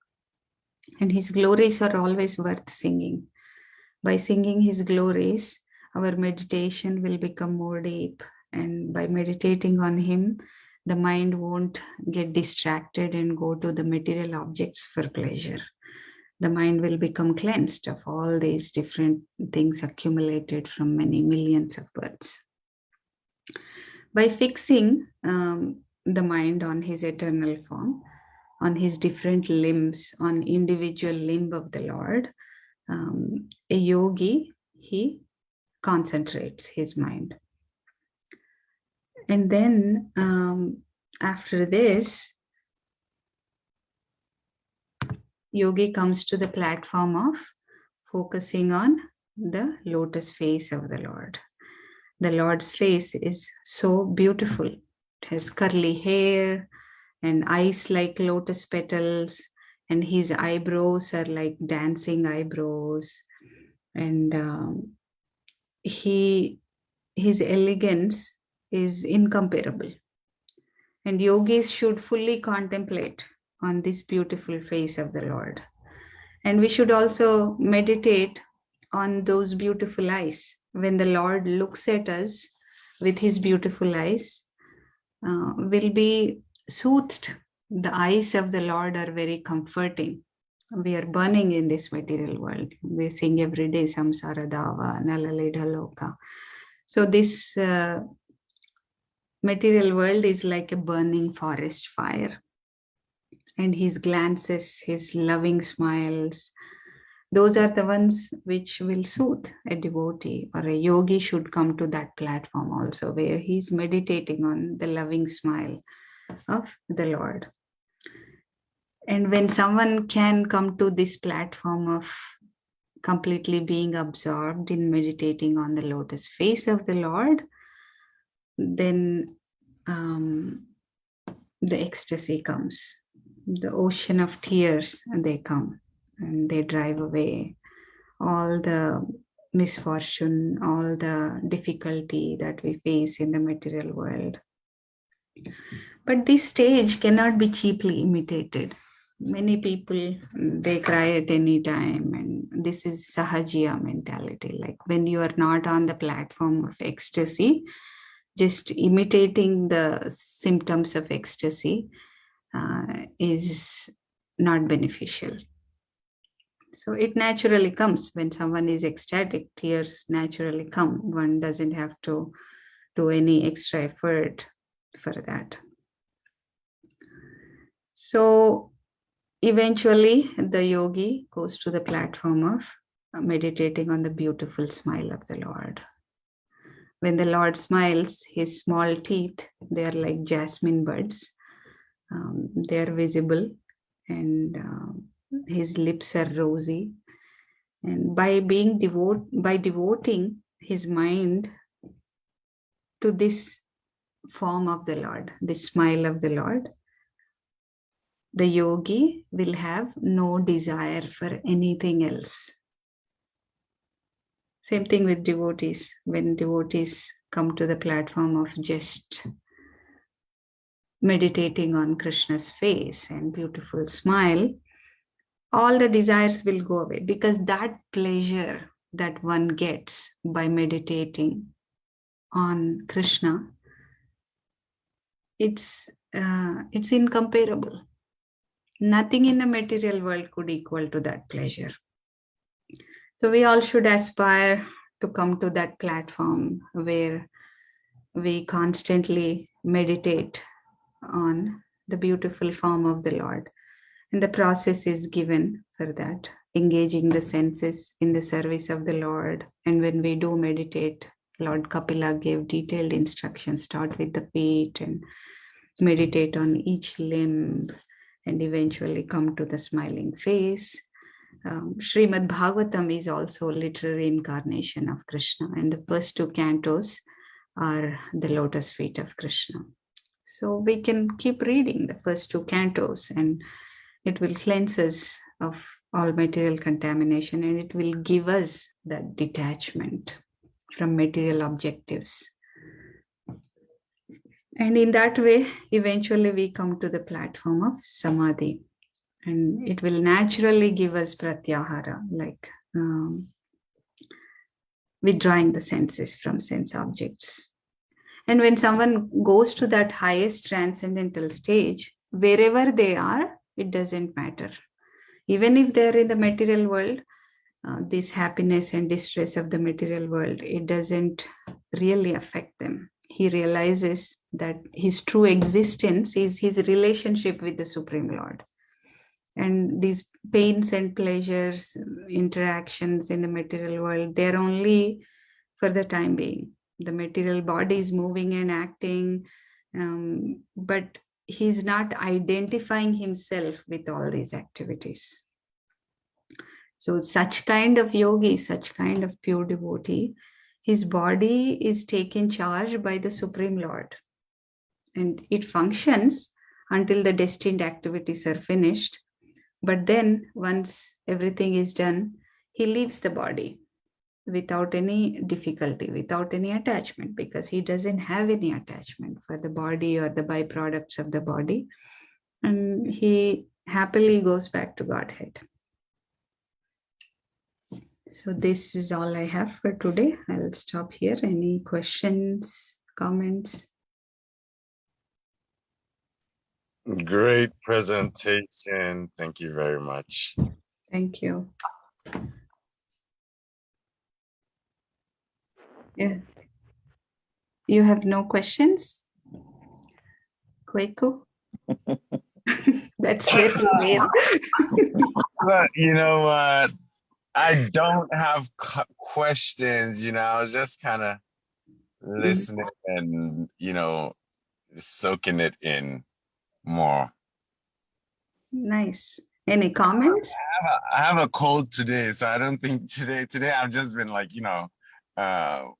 And his glories are always worth singing. By singing his glories, our meditation will become more deep. And by meditating on him, the mind won't get distracted and go to the material objects for pleasure. The mind will become cleansed of all these different things accumulated from many millions of births. By fixing the mind on his eternal form, on his different limbs, on individual limb of the Lord, a yogi, he concentrates his mind. And then after this, yogi comes to the platform of focusing on the lotus face of the Lord. The Lord's face is so beautiful. It has curly hair and eyes like lotus petals, and his eyebrows are like dancing eyebrows. And his elegance is incomparable. And yogis should fully contemplate on this beautiful face of the Lord. And we should also meditate on those beautiful eyes. When the Lord looks at us with his beautiful eyes, we'll be soothed. The eyes of the Lord are very comforting. We are burning in this material world. We sing every day, Samsara Dava, Nalaleda Loka. So this material world is like a burning forest fire. And his glances, his loving smiles, those are the ones which will soothe a devotee, or a yogi should come to that platform also, where he's meditating on the loving smile of the Lord. And when someone can come to this platform of completely being absorbed in meditating on the lotus face of the Lord, then the ecstasy comes. The ocean of tears, they come and they drive away all the misfortune, all the difficulty that we face in the material world. But this stage cannot be cheaply imitated. Many people, they cry at any time, and this is sahajiya mentality. Like when you are not on the platform of ecstasy, just imitating the symptoms of ecstasy is not beneficial. So it naturally comes when someone is ecstatic, tears naturally come. One doesn't have to do any extra effort for that. So eventually the yogi goes to the platform of meditating on the beautiful smile of the Lord. When the Lord smiles, his small teeth, they are like jasmine buds. They are visible, and his lips are rosy. And by devoting his mind to this form of the Lord, this smile of the Lord, the yogi will have no desire for anything else. Same thing with devotees. When devotees come to the platform of just meditating on Krishna's face and beautiful smile, all the desires will go away, because that pleasure that one gets by meditating on Krishna, it's incomparable. Nothing in the material world could equal to that pleasure. So we all should aspire to come to that platform where we constantly meditate on the beautiful form of the Lord. And the process is given for that, engaging the senses in the service of the Lord. And when we do meditate, Lord Kapila gave detailed instructions: start with the feet and meditate on each limb, and eventually come to the smiling face. Srimad Bhagavatam is also a literary incarnation of Krishna, and the first two cantos are the lotus feet of Krishna. So we can keep reading the first two cantos, and it will cleanse us of all material contamination, and it will give us that detachment from material objectives. And in that way, eventually we come to the platform of Samadhi, and it will naturally give us Pratyahara, like withdrawing the senses from sense objects. And when someone goes to that highest transcendental stage, wherever they are, it doesn't matter. Even if they're in the material world, this happiness and distress of the material world, it doesn't really affect them. He realizes that his true existence is his relationship with the Supreme Lord. And these pains and pleasures, interactions in the material world, they're only for the time being. The material body is moving and acting, but he's not identifying himself with all these activities. So such kind of yogi, such kind of pure devotee, his body is taken charge by the Supreme Lord, and it functions until the destined activities are finished. But then once everything is done, he leaves the body without any difficulty, without any attachment, because he doesn't have any attachment for the body or the byproducts of the body. And he happily goes back to Godhead. So this is all I have for today. I'll stop here. Any questions, comments?
Great presentation. Thank you very much.
Thank you. Yeah. You have no questions? Kwaku? That's very rare.
But you know what? I don't have questions, I was just kind of listening and, soaking it in more.
Nice. Any comments?
I have a cold today, so I don't think today I've just been like,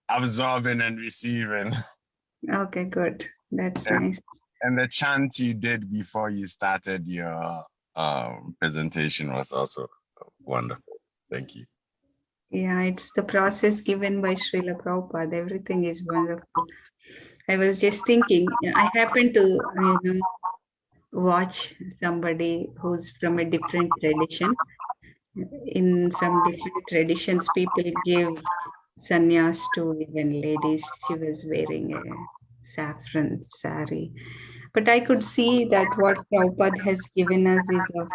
absorbing and receiving.
Okay, good. That's nice.
And the chant you did before you started your presentation was also wonderful. Thank you.
Yeah, it's the process given by Srila Prabhupada. Everything is wonderful. I was just thinking, I happened to watch somebody who's from a different tradition. In some different traditions, people give sannyas to even ladies. She was wearing a saffron sari. But I could see that what Prabhupada has given us is of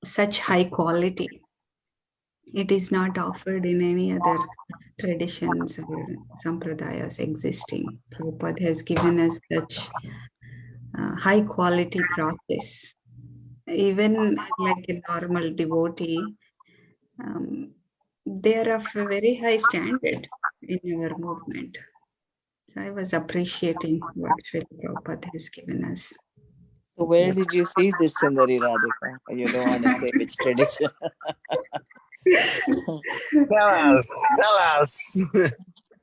such high quality. It is not offered in any other traditions or sampradayas existing. Prabhupada has given us such high quality process. Even like a normal devotee, they are of a very high standard in our movement. So I was appreciating what Srila Prabhupada has given us.
So where did you see this, Sundari Radhika? You don't want to say which tradition.
Tell us.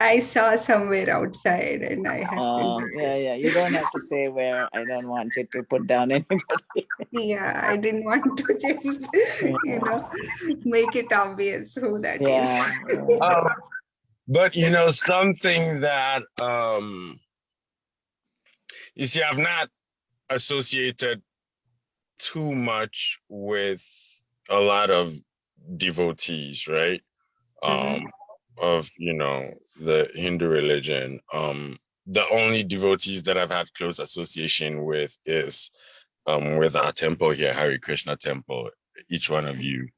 I saw somewhere outside and I had to.
Yeah. You don't have to say where. I don't want you to put down anybody.
Yeah, I didn't want to just, you know, make it obvious who that is.
Yeah.
Um, but something that you see, I've not associated too much with a lot of devotees, right? Of the Hindu religion. The only devotees that I've had close association with is with our temple here, Hare Krishna temple, each one of you.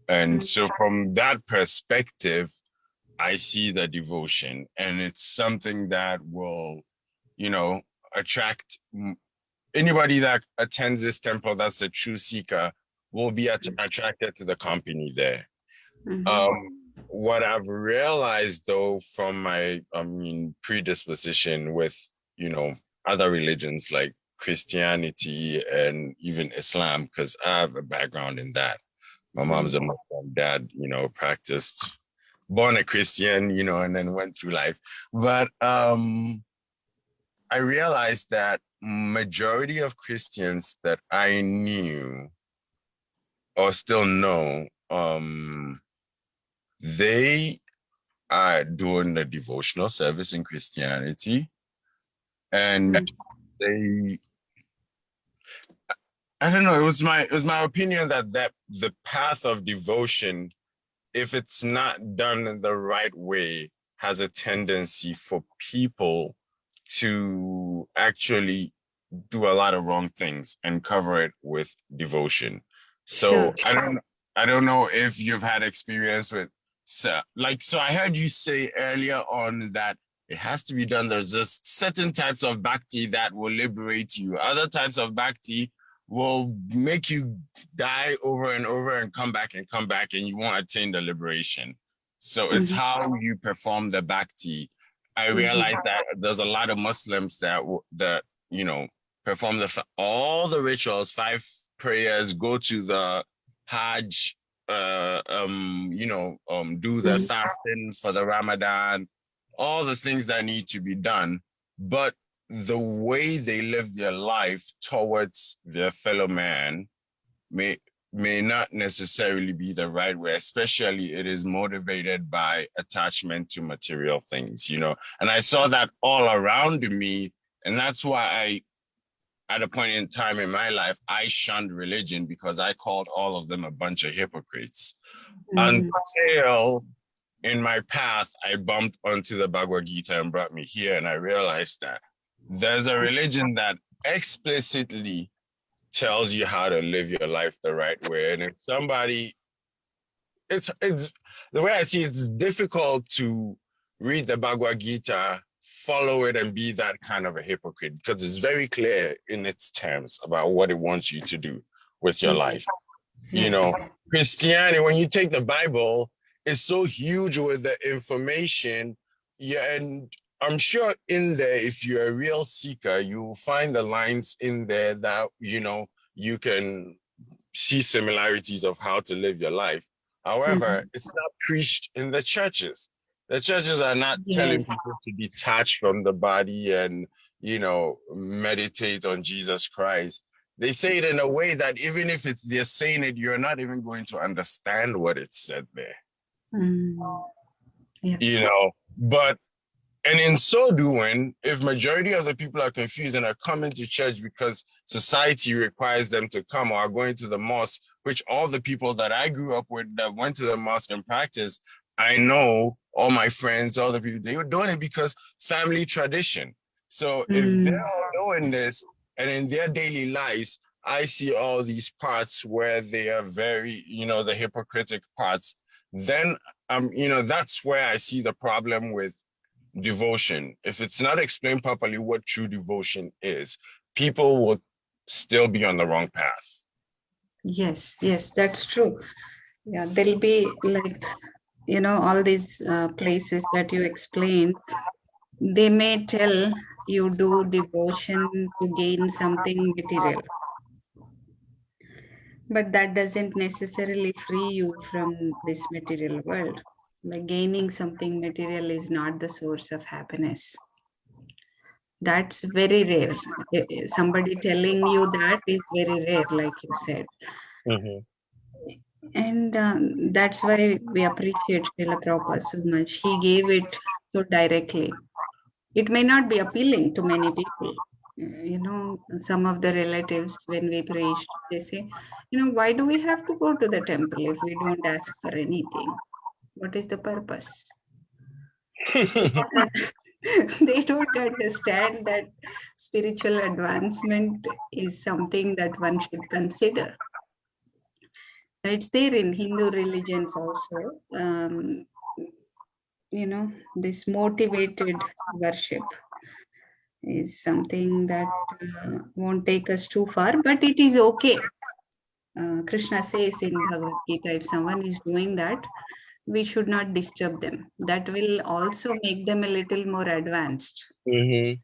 And so from that perspective, I see the devotion, and it's something that will, attract anybody that attends this temple that's a true seeker will be attracted to the company there. What I've realized though from my predisposition with other religions like Christianity and even Islam, because I have a background in that. My mom's a Muslim, dad practiced, born a Christian, and then went through life. But I realized that majority of Christians that I knew or still know, they are doing the devotional service in Christianity, and I don't know, it was my opinion that the path of devotion, if it's not done in the right way, has a tendency for people to actually do a lot of wrong things and cover it with devotion. So I don't know if you've had experience with so I heard you say earlier on that it has to be done. There's just certain types of bhakti that will liberate you. Other types of bhakti will make you die over and over and come back, and you won't attain the liberation. So it's how you perform the bhakti. I realize that there's a lot of Muslims that perform all the rituals, 5 prayers, go to the Hajj, do the fasting for the Ramadan, all the things that need to be done. But the way they live their life towards their fellow man may not necessarily be the right way, especially it is motivated by attachment to material things, And I saw that all around me, and that's why at a point in time in my life, I shunned religion, because I called all of them a bunch of hypocrites. Until in my path, I bumped onto the Bhagavad Gita and brought me here, and I realized that there's a religion that explicitly tells you how to live your life the right way. And if somebody, it's the way I see it, it's difficult to read the Bhagavad Gita, follow it, and be that kind of a hypocrite, because it's very clear in its terms about what it wants you to do with your life. Christianity, when you take the Bible, it's so huge with the information. Yeah, and I'm sure in there, if you're a real seeker, you'll find the lines in there that, you can see similarities of how to live your life. However, it's not preached in the churches. The churches are not telling people to detach from the body and, meditate on Jesus Christ. They say it in a way that even if they're saying it, you're not even going to understand what it said there. But and in so doing, if majority of the people are confused and are coming to church because society requires them to come, or are going to the mosque, which all the people that I grew up with that went to the mosque and practiced, I know all my friends, all the people, they were doing it because family tradition. So if they're all doing this, and in their daily lives, I see all these parts where they are very, the hypocritic parts, then, that's where I see the problem with devotion. If it's not explained properly what true devotion is, people will still be on the wrong path.
Yes, that's true. Yeah, there'll be all these places that you explained. They may tell you do devotion to gain something material, but that doesn't necessarily free you from this material world. Like gaining something material is not the source of happiness. That's very rare. Somebody telling you that is very rare, like you said.
Mhm.
And that's why we appreciate Srila Prabhupada so much. He gave it so directly. It may not be appealing to many people. Some of the relatives, when we preach, they say, why do we have to go to the temple if we don't ask for anything? What is the purpose? They don't understand that spiritual advancement is something that one should consider. It's there in Hindu religions also. This motivated worship is something that won't take us too far, but it is okay. Krishna says in Bhagavad Gita, if someone is doing that, we should not disturb them. That will also make them a little more advanced.
Mhm.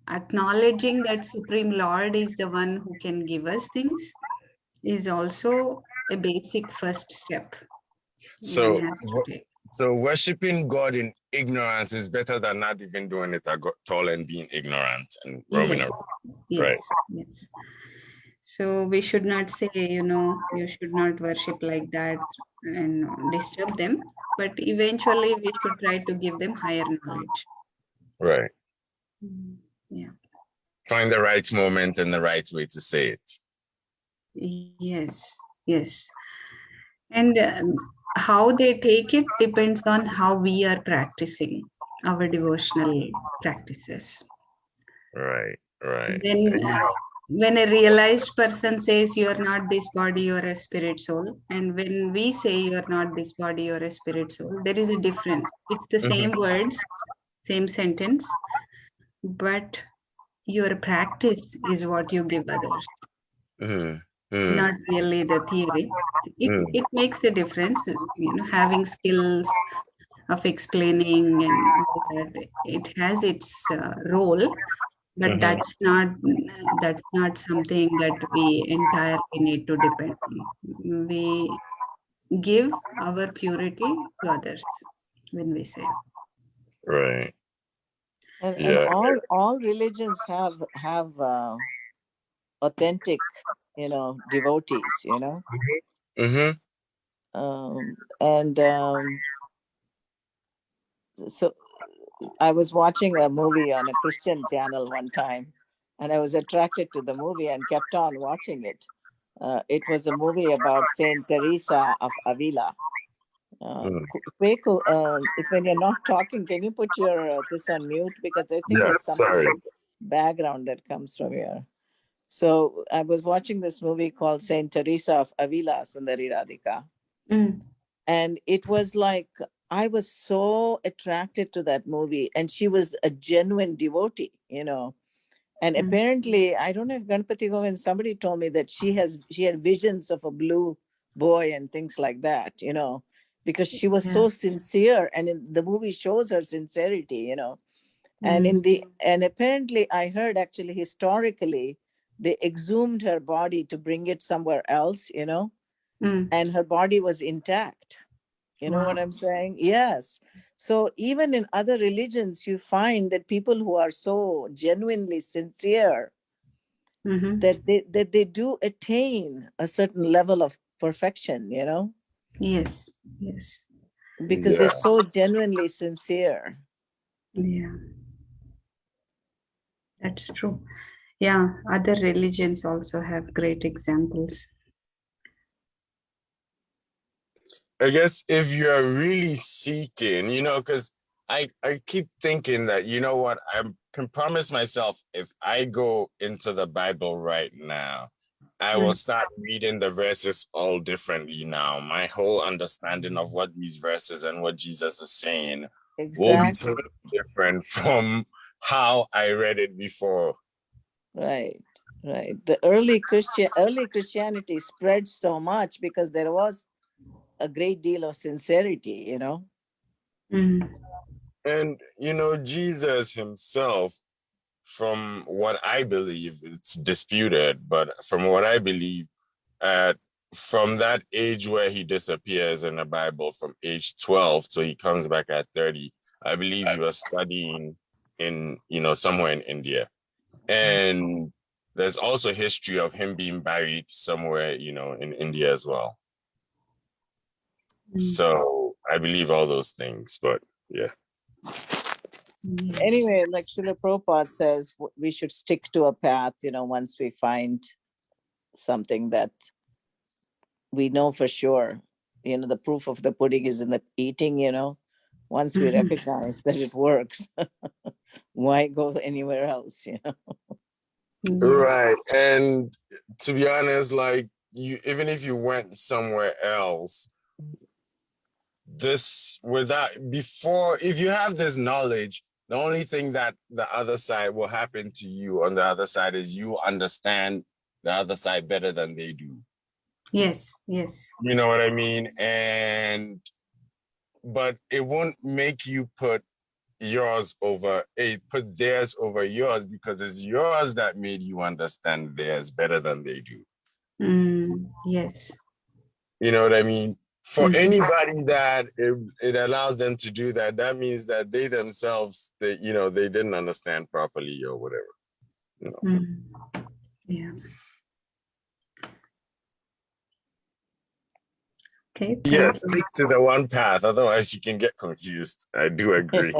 Acknowledging that Supreme Lord is the one who can give us things is also a basic first step one
So,
has to take.
so worshiping God in ignorance is better than not even doing it at all and being ignorant and roaming
Yes,
around, right?
yes. So we should not say, you should not worship like that and disturb them, but eventually we should try to give them higher knowledge.
Right.
Yeah.
Find the right moment and the right way to say it.
Yes. And how they take it depends on how we are practicing our devotional practices.
Right.
Then, when a realized person says you are not this body, you are a spirit soul, and when we say you are not this body, you are a spirit soul, there is a difference. It's the same words, same sentence, but your practice is what you give others,
Mhm.
not
Mhm.
really the theory. It makes a difference, having skills of explaining and all that. It has its role, but
Mhm.
that's not something that we entirely need to depend on. We give our purity to others when we say.
Right.
And
Yeah.
all religions have authentic, devotees,
Mhm.
and so I was watching a movie on a Christian channel one time, and I was attracted to the movie and kept on watching it. It was a movie about Saint Teresa of Avila.
Mm.
Kweku, if when you're not talking, can you put your this on mute, because I think
Yeah.
there's some
Sorry.
background that comes from here. So I was watching this movie called Saint Teresa of Avila, Sundari Radhika.
Mm.
And it was like, I was so attracted to that movie, and she was a genuine devotee, And apparently, I don't know if Ganpati Govind, somebody told me that she had visions of a blue boy and things like that, because she was so sincere, and in the movie shows her sincerity, and apparently I heard, actually, historically, they exhumed her body to bring it somewhere else, and her body was intact. You know what I'm saying? Yes. So even in other religions, you find that people who are so genuinely sincere, that they do attain a certain level of perfection,
Yes.
because they're so genuinely sincere.
Yeah, that's true. Yeah, other religions also have great examples.
I guess if you're really seeking, because I keep thinking that, you know what, I can promise myself if I go into the Bible right now, I will start reading the verses all differently now. My whole understanding of what these verses and what Jesus is saying will be so
Exactly.
different from how I read it before.
Right. The early Christianity spread so much because there was a great deal of sincerity,
And, Jesus himself, from what I believe, it's disputed, but from what I believe, at from that age where he disappears in the Bible from age 12 till he comes back at 30, I believe he was studying in, somewhere in India. And there's also history of him being buried somewhere, in India as well. So I believe all those things, but yeah.
Anyway, like Srila Prabhupada says, we should stick to a path, once we find something that we know for sure. The proof of the pudding is in the eating, once we recognize that it works, why go anywhere else,
Right. And to be honest, like even if you went somewhere else, if you have this knowledge, the only thing that the other side will happen to you on the other side is you understand the other side better than they do.
Yes.
You know what I mean? But it won't make you put theirs over yours, because it's yours that made you understand theirs better than they do.
Yes.
You know what I mean? For anybody that it allows them to do that, that means that they themselves, they didn't understand properly or whatever.
Yeah. Okay.
Yeah, stick to the one path. Otherwise, you can get confused. I do agree.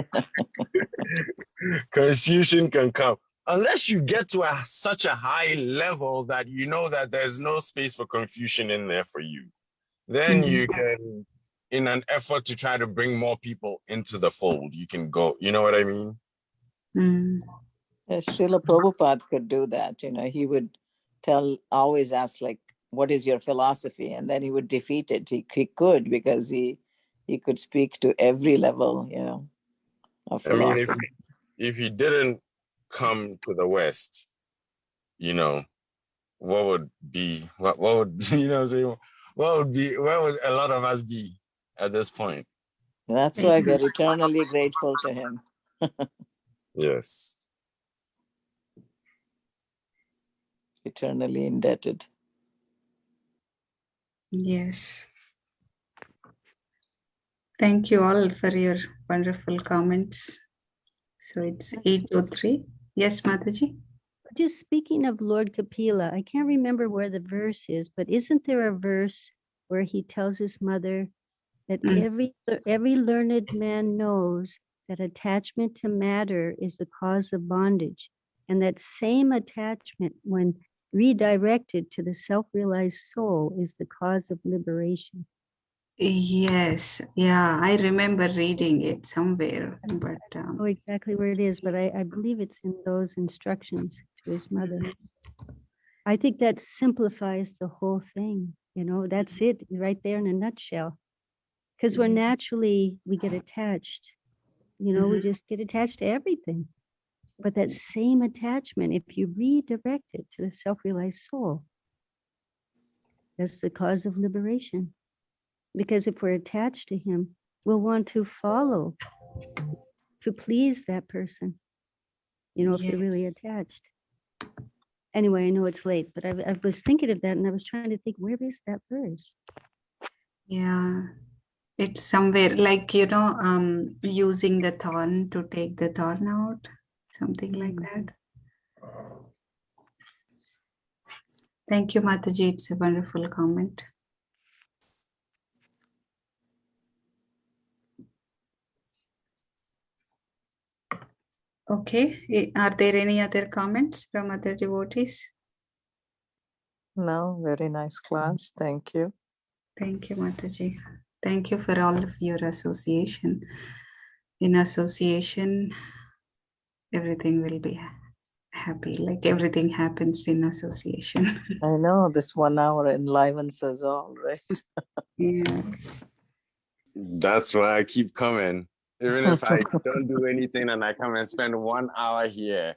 Confusion can come. Unless you get to such a high level that you know that there's no space for confusion in there for you. Then you can, in an effort to try to bring more people into the fold, you can go, you know what I mean?
Srila Prabhupada could do that. He would always ask, like, what is your philosophy? And then he would defeat it. He could, because he could speak to every level, of philosophy.
I mean, if he didn't come to the West, what would where would a lot of us be at this point?
That's why we're eternally grateful to him.
Yes.
Eternally indebted.
Yes. Thank you all for your wonderful comments. So it's 8:03. Yes, Mataji?
Just speaking of Lord Kapila, I can't remember where the verse is, but isn't there a verse where he tells his mother that every learned man knows that attachment to matter is the cause of bondage, and that same attachment, when redirected to the self-realized soul, is the cause of liberation?
Yes. Yeah, I remember reading it somewhere, but
I don't know exactly where it is, but I believe it's in those instructions to his mother. I think that simplifies the whole thing. That's it right there in a nutshell. Because we get attached. We just get attached to everything. But that same attachment, if you redirect it to the self-realized soul, that's the cause of liberation. Because if we're attached to him, we'll want to follow, to please that person, if you're really attached. Anyway, I know it's late, but I was thinking of that, and I was trying to think, where is that verse?
yeah, it's somewhere like, using the thorn to take the thorn out, something like that. Thank you, Mataji. It's a wonderful comment. Okay. Are there any other comments from other devotees?
No, very nice class. Thank you.
Thank you, Mataji. Thank you for all of your association. In association, everything will be happy. Like everything happens in association.
I know this 1 hour enlivens us all, right?
Yeah.
That's why I keep coming. Even if I don't do anything and I come and spend 1 hour here,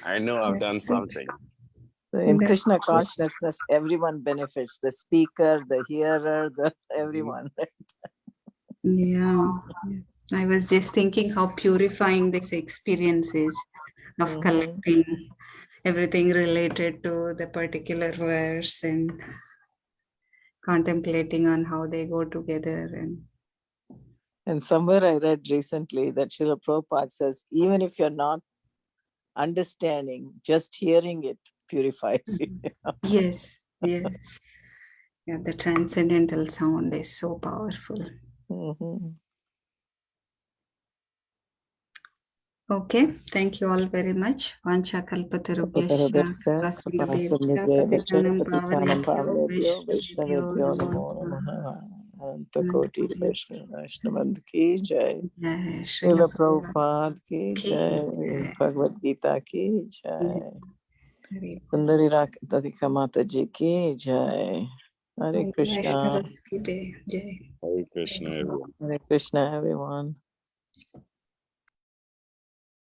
I know I've done something.
So in Krishna consciousness, everyone benefits, the speaker, the hearer, everyone. Right?
Yeah. I was just thinking how purifying this experience is of collecting everything related to the particular verse and contemplating on how they go together.
And somewhere I read recently that Srila Prabhupada says, even if you're not understanding, just hearing it purifies you.
Yes, yes. Yeah, the transcendental sound is so powerful.
Mhm.
Okay, thank you all very much. Vancha kalpatarubhyascha,
Kalpatarubhyascha,
kripasindhubhyascha,
kripasindhubhyascha,
patitanam
patitanam
pavanebhyo,
pavanebhyo,
vaishnavebhyo
vaishnavebhyo
namo
namo
namaha.
namaha. Antakoti Vaishnavand ki jai.
Jai
Srila
Srila
Prabhupada ki
Ki
jai.
Jai.
Bhagavad Gita ki jai.
Hari
Sundari Radhika Mataji ki jai. Hare Krishna.
Vaishnaras ki Jai. Jai.
Hare Krishna, everyone.
Hare Krishna, everyone.